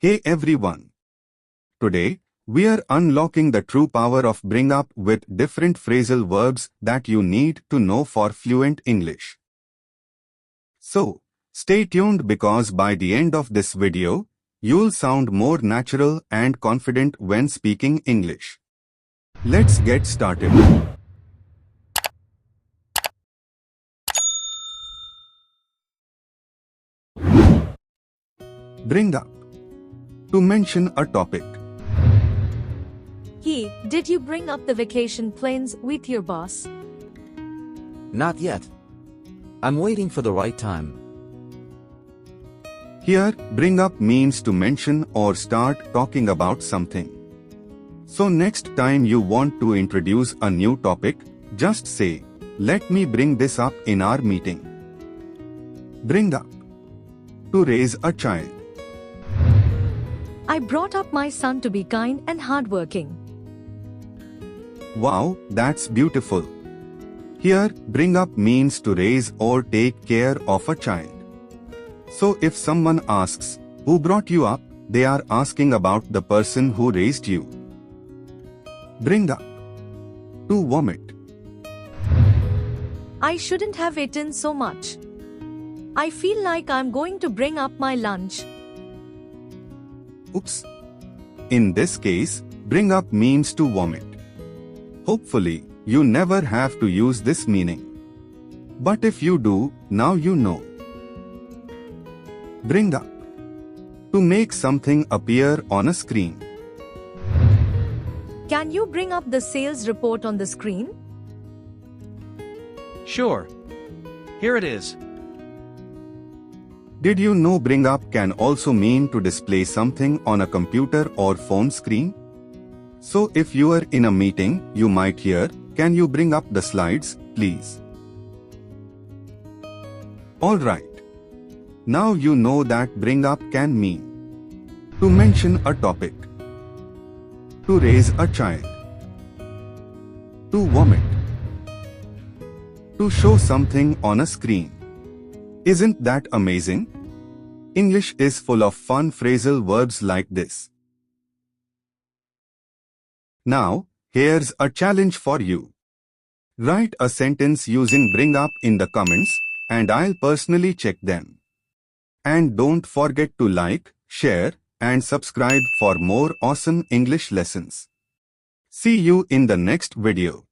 Hey everyone! Today, we are unlocking the true power of bring up with different phrasal verbs that you need to know for fluent English. So, stay tuned because by the end of this video, you'll sound more natural and confident when speaking English. Let's get started. Bring up. To mention a topic. Hey, did you bring up the vacation plans with your boss? Not yet. I'm waiting for the right time. Here, bring up means to mention or start talking about something. So next time you want to introduce a new topic, just say, "Let me bring this up in our meeting." Bring up. To raise a child. I brought up my son to be kind and hardworking. Wow, that's beautiful. Here, bring up means to raise or take care of a child. So if someone asks, "Who brought you up?" they are asking about the person who raised you. Bring up. To vomit. I shouldn't have eaten so much. I feel like I'm going to bring up my lunch. Oops. In this case, bring up means to vomit. Hopefully, you never have to use this meaning. But if you do, now you know. Bring up. To make something appear on a screen. Can you bring up the sales report on the screen? Sure. Here it is. Did you know bring up can also mean to display something on a computer or phone screen? So if you are in a meeting, you might hear, "Can you bring up the slides, please?" Alright. Now you know that bring up can mean to mention a topic, to raise a child, to vomit, to show something on a screen. Isn't that amazing? English is full of fun phrasal verbs like this. Now, here's a challenge for you. Write a sentence using bring up in the comments, and I'll personally check them. And don't forget to like, share, and subscribe for more awesome English lessons. See you in the next video.